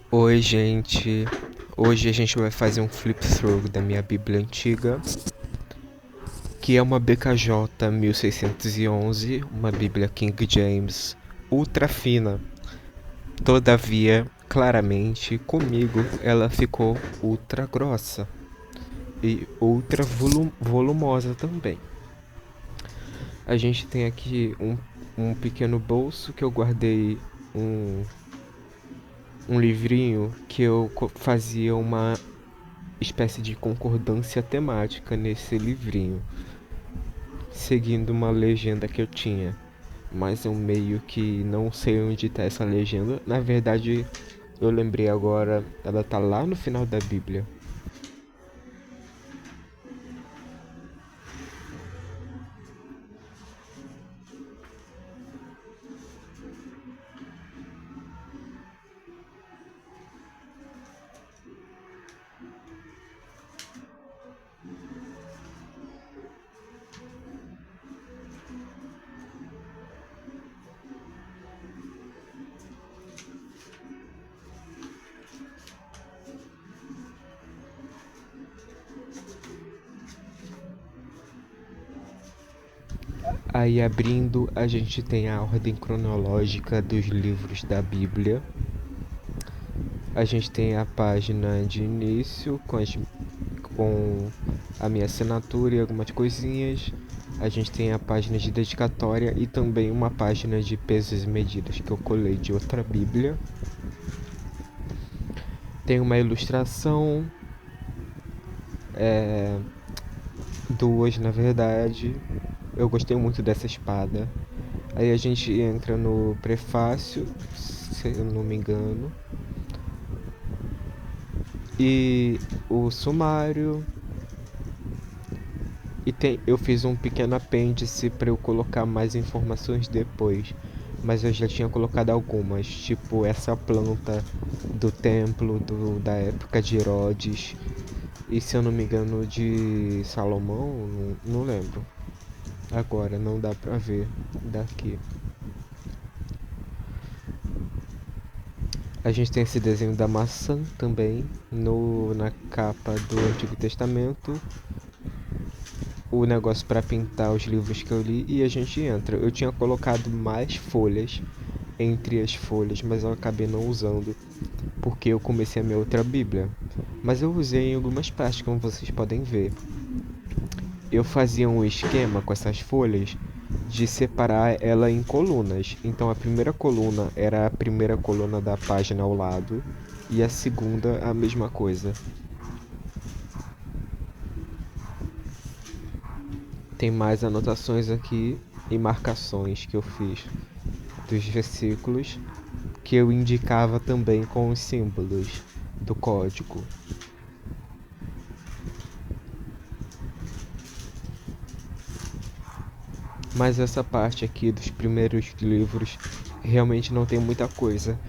Oi, gente. Hoje a gente vai fazer um flip through da minha Bíblia antiga, que é uma BKJ 1611, uma Bíblia King James ultra fina. Todavia, claramente, comigo ela ficou ultra grossa e ultra volumosa também. A gente tem aqui um pequeno bolso que eu guardei um, um livrinho que eu fazia uma espécie de concordância temática nesse livrinho, seguindo uma legenda que eu tinha. Mas eu meio que não sei onde tá essa legenda. Na verdade, eu lembrei agora, ela tá lá no final da Bíblia. Aí abrindo, a gente tem a ordem cronológica dos livros da Bíblia. A gente tem a página de início com a minha assinatura e algumas coisinhas. A gente tem a página de dedicatória e também uma página de pesos e medidas que eu colei de outra Bíblia. Tem uma ilustração, duas na verdade. Eu gostei muito dessa espada. Aí a gente entra no prefácio, se eu não me engano. E o sumário. Eu fiz um pequeno apêndice para eu colocar mais informações depois. Mas eu já tinha colocado algumas, tipo essa planta do templo da época de Herodes. E se eu não me engano de Salomão, não lembro. Agora não dá pra ver daqui. A gente tem esse desenho da maçã também na capa do Antigo Testamento. O negócio para pintar os livros que eu li e a gente entra. Eu tinha colocado mais folhas entre as folhas, mas eu acabei não usando porque eu comecei a minha outra Bíblia. Mas eu usei em algumas partes, como vocês podem ver. Eu fazia um esquema com essas folhas de separar ela em colunas. Então a primeira coluna era a primeira coluna da página ao lado e a segunda a mesma coisa. Tem mais anotações aqui e marcações que eu fiz dos versículos que eu indicava também com os símbolos do código. Mas essa parte aqui dos primeiros livros realmente não tem muita coisa.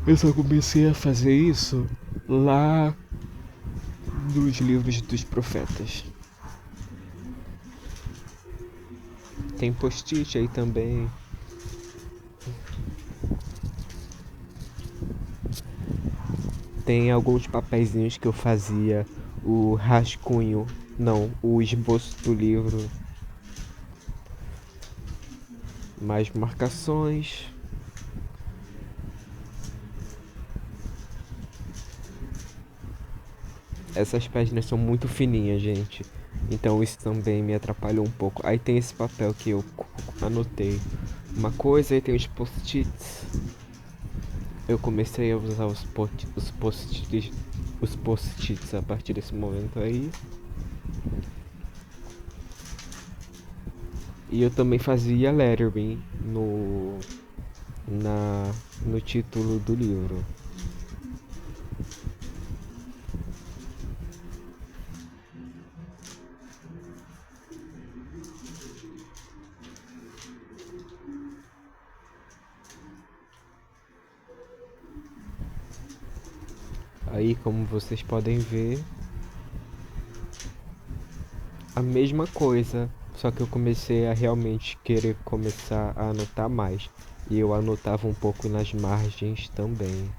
Eu só comecei a fazer isso lá nos livros dos profetas. Tem post-it aí também. Tem alguns papeizinhos que eu fazia o rascunho, não, o esboço do livro. Mais marcações. Essas páginas são muito fininhas, gente. Então isso também me atrapalhou um pouco. Aí tem esse papel que eu anotei uma coisa, aí tem os post-its. Eu comecei a usar os post-its a partir desse momento aí. E eu também fazia lettering no título do livro. Aí, como vocês podem ver, a mesma coisa, só que eu comecei a realmente querer começar a anotar mais. E eu anotava um pouco nas margens também.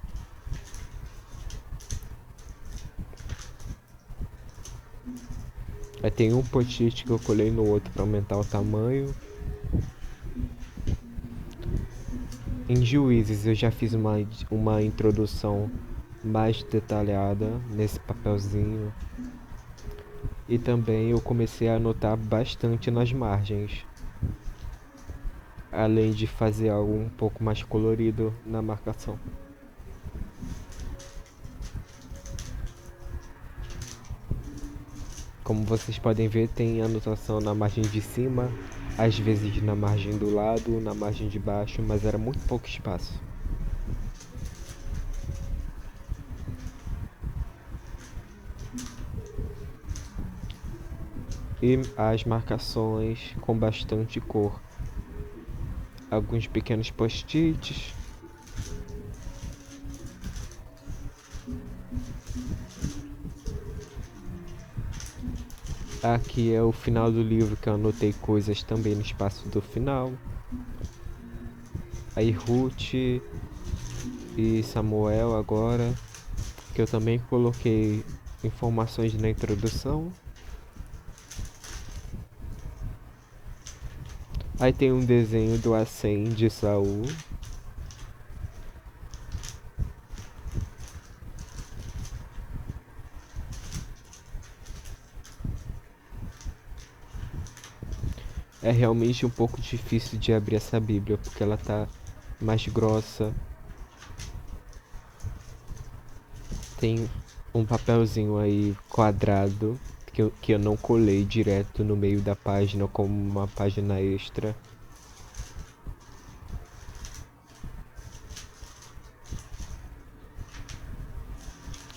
Aí tem um post-it que eu colei no outro para aumentar o tamanho. Em Juízes eu já fiz uma introdução mais detalhada nesse papelzinho. E também eu comecei a anotar bastante nas margens, além de fazer algo um pouco mais colorido na marcação. Como vocês podem ver, tem anotação na margem de cima, às vezes na margem do lado, na margem de baixo, mas era muito pouco espaço. E as marcações com bastante cor. Alguns pequenos post-its. Aqui é o final do livro, que eu anotei coisas também no espaço do final. Aí Ruth e Samuel agora, que eu também coloquei informações na introdução. Aí tem um desenho do Assem de Saul. É realmente um pouco difícil de abrir essa Bíblia, porque ela tá mais grossa. Tem um papelzinho aí quadrado que eu não colei direto no meio da página como uma página extra.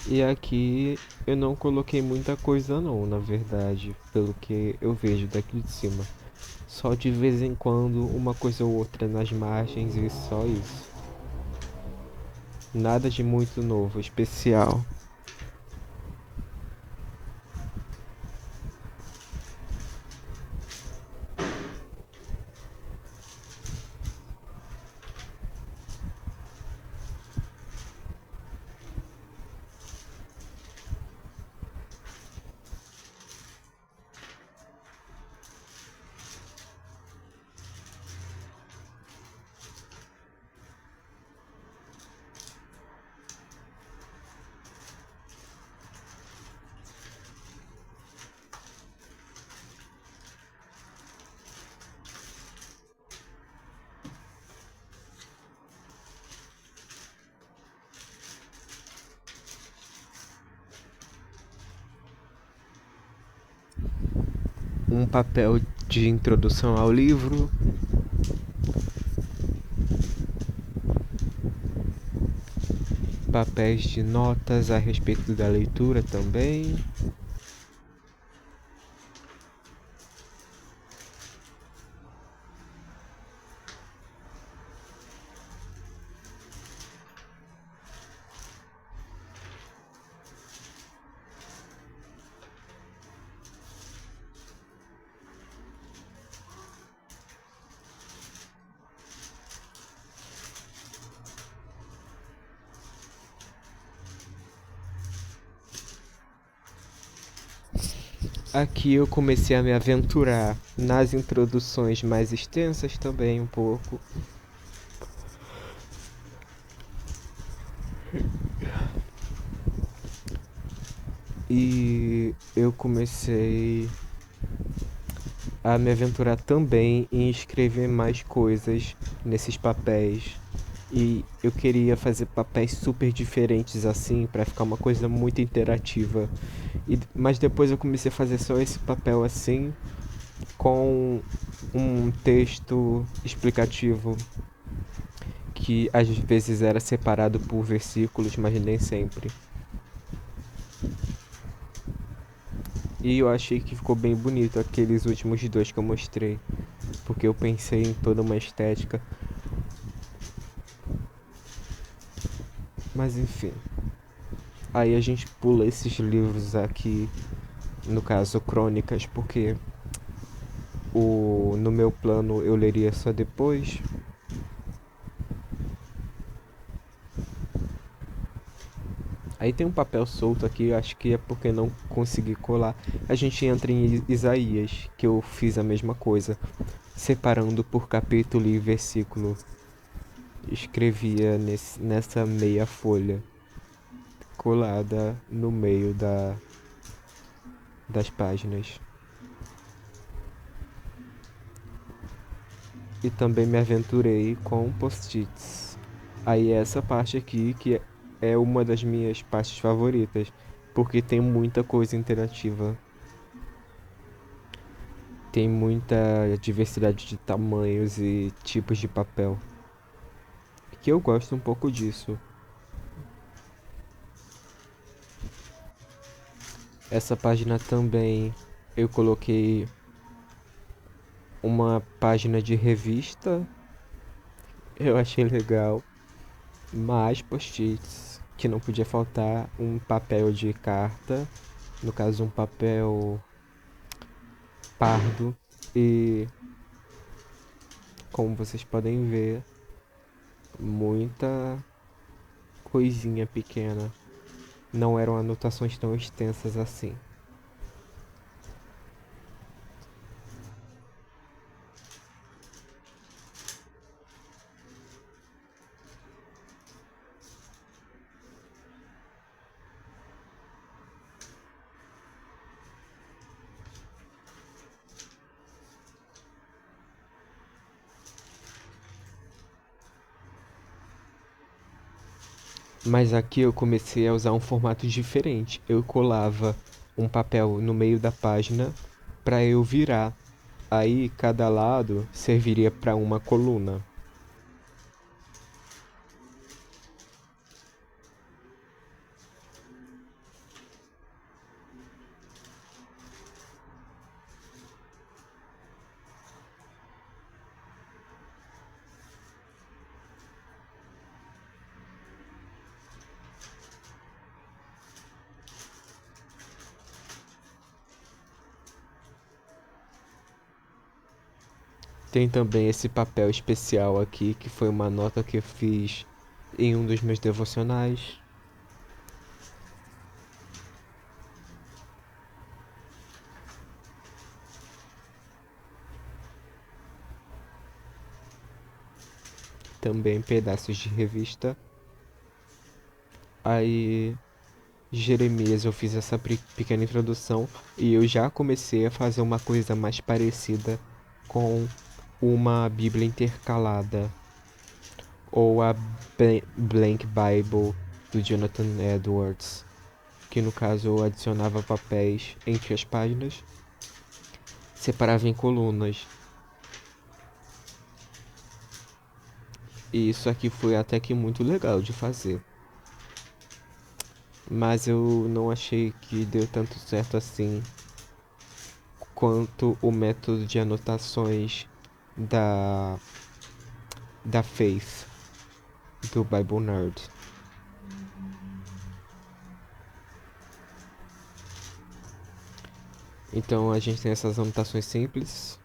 E aqui eu não coloquei muita coisa não, na verdade, pelo que eu vejo daqui de cima. Só de vez em quando uma coisa ou outra nas margens e só isso. Nada de muito novo, especial. Um papel de introdução ao livro. Papéis de notas a respeito da leitura também. Aqui eu comecei a me aventurar nas introduções mais extensas também um pouco. E eu comecei a me aventurar também em escrever mais coisas nesses papéis. E eu queria fazer papéis super diferentes assim, para ficar uma coisa muito interativa. Mas depois eu comecei a fazer só esse papel assim, com um texto explicativo que às vezes era separado por versículos, mas nem sempre. E eu achei que ficou bem bonito aqueles últimos dois que eu mostrei, porque eu pensei em toda uma estética. Mas enfim. Aí a gente pula esses livros aqui, no caso crônicas, porque no meu plano eu leria só depois. Aí tem um papel solto aqui, acho que é porque não consegui colar. A gente entra em Isaías, que eu fiz a mesma coisa, separando por capítulo e versículo. Escrevia nessa meia folha, colada no meio das páginas. E também me aventurei com post-its. Aí essa parte aqui que é uma das minhas partes favoritas, porque tem muita coisa interativa. Tem muita diversidade de tamanhos e tipos de papel. Que eu gosto um pouco disso. Essa página também eu coloquei uma página de revista. Eu achei legal. Mais post-its que não podia faltar, um papel de carta, no caso um papel pardo, e como vocês podem ver, muita coisinha pequena. Não eram anotações tão extensas assim. Mas aqui eu comecei a usar um formato diferente. Eu colava um papel no meio da página para eu virar. Aí cada lado serviria para uma coluna. Tem também esse papel especial aqui, que foi uma nota que eu fiz em um dos meus devocionais. Também pedaços de revista. Aí, Jeremias, eu fiz essa pequena introdução e eu já comecei a fazer uma coisa mais parecida com uma Bíblia intercalada, ou a Blank Bible do Jonathan Edwards, que no caso eu adicionava papéis entre as páginas, separava em colunas. E isso aqui foi até que muito legal de fazer. Mas eu não achei que deu tanto certo assim quanto o método de anotações da da Faith do Bible Nerd. Então a gente tem essas anotações simples,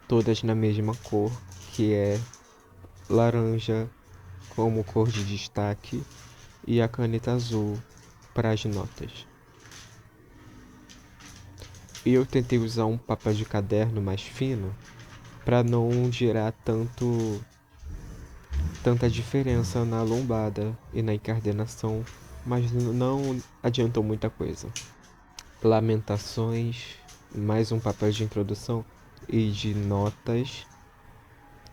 todas na mesma cor, que é laranja como cor de destaque e a caneta azul para as notas. E eu tentei usar um papel de caderno mais fino para não gerar tanta diferença na lombada e na encardenação, mas não adiantou muita coisa. Lamentações, mais um papel de introdução e de notas.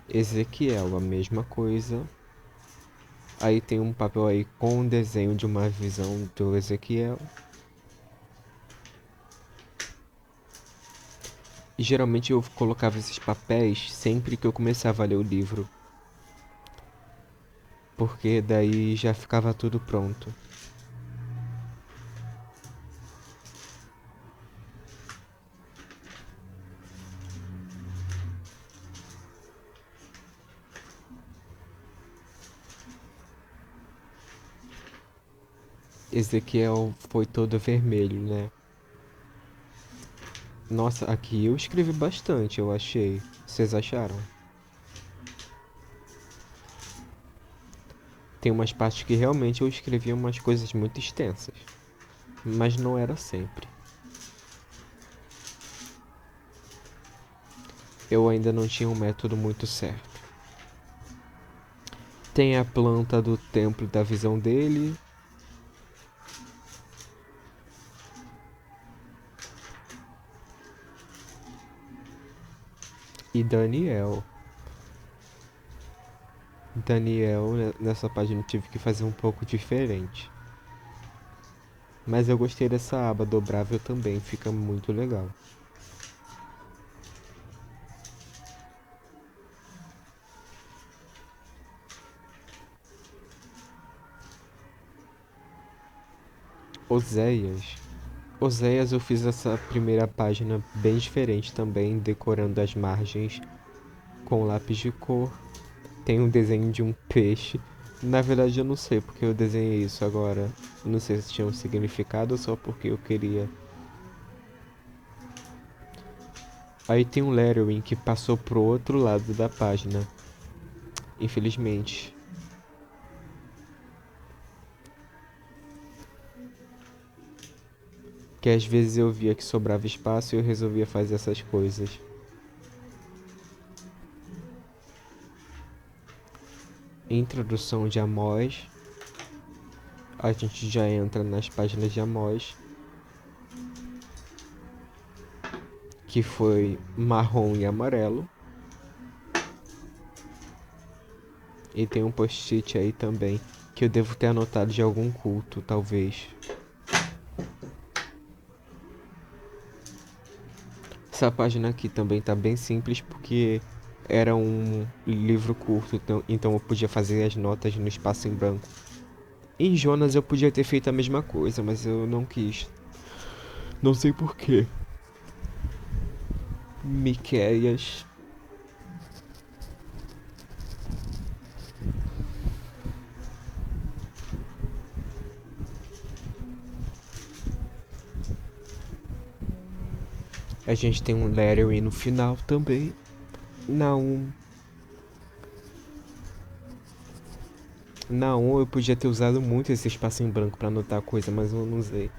Ezequiel, a mesma coisa. Aí tem um papel aí com um desenho de uma visão do Ezequiel. E geralmente eu colocava esses papéis sempre que eu começava a ler o livro, porque daí já ficava tudo pronto. Ezequiel foi todo vermelho, né? Nossa, aqui eu escrevi bastante, eu achei. Vocês acharam? Tem umas partes que realmente eu escrevia umas coisas muito extensas, mas não era sempre. Eu ainda não tinha um método muito certo. Tem a planta do templo da visão dele. E Daniel. Nessa página eu tive que fazer um pouco diferente. Mas eu gostei dessa aba dobrável também, fica muito legal. Oséias. Oséias eu fiz essa primeira página bem diferente também, decorando as margens com lápis de cor. Tem um desenho de um peixe. Na verdade eu não sei porque eu desenhei isso agora. Eu não sei se tinha um significado ou só porque eu queria. Aí tem um lettering que passou pro outro lado da página. Infelizmente. Que às vezes eu via que sobrava espaço e eu resolvia fazer essas coisas. Introdução de Amós. A gente já entra nas páginas de Amós, que foi marrom e amarelo. E tem um post-it aí também, que eu devo ter anotado de algum culto, talvez. Essa página aqui também tá bem simples porque era um livro curto, então eu podia fazer as notas no espaço em branco. Em Jonas eu podia ter feito a mesma coisa, mas eu não quis. Não sei porquê. Miqueias. A gente tem um lettering no final também. Não. Não, eu podia ter usado muito esse espaço em branco pra anotar coisa, mas eu não usei.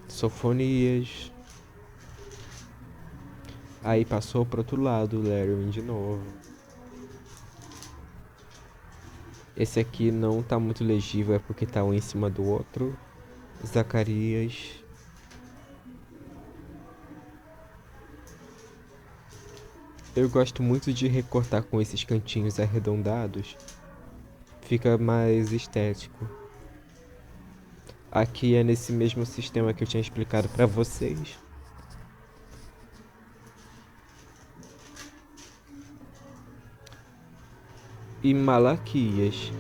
Sofonias. Aí passou pro outro lado o lettering de novo. Esse aqui não tá muito legível, é porque tá um em cima do outro. Zacarias. Eu gosto muito de recortar com esses cantinhos arredondados. Fica mais estético. Aqui é nesse mesmo sistema que eu tinha explicado pra vocês. E Malaquias,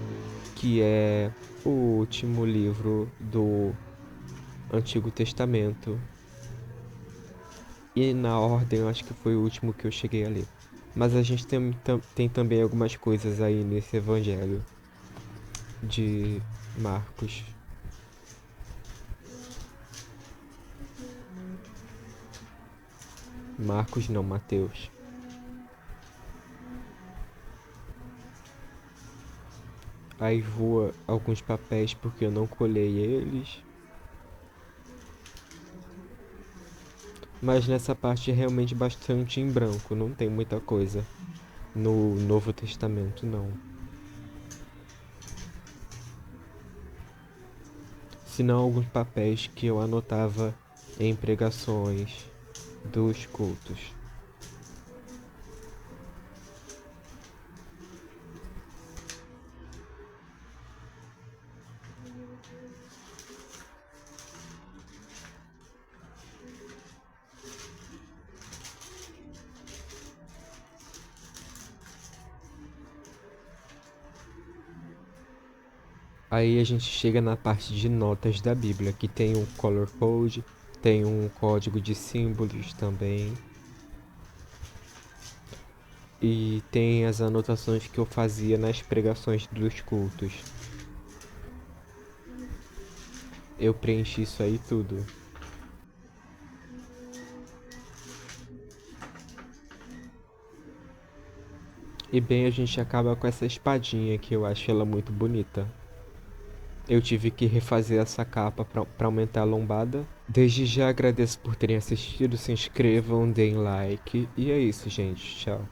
que é o último livro do Antigo Testamento. E na ordem eu acho que foi o último que eu cheguei a ler. Mas a gente tem também algumas coisas aí nesse evangelho de Marcos. Marcos não, Mateus. Aí voa alguns papéis porque eu não colei eles. Mas nessa parte é realmente bastante em branco, não tem muita coisa. No Novo Testamento, não. Senão alguns papéis que eu anotava em pregações dos cultos. Aí a gente chega na parte de notas da Bíblia, que tem um color code, tem um código de símbolos também. E tem as anotações que eu fazia nas pregações dos cultos. Eu preenchi isso aí tudo. E bem, a gente acaba com essa espadinha que eu acho ela muito bonita. Eu tive que refazer essa capa pra aumentar a lombada. Desde já agradeço por terem assistido, se inscrevam, deem like. E é isso, gente. Tchau.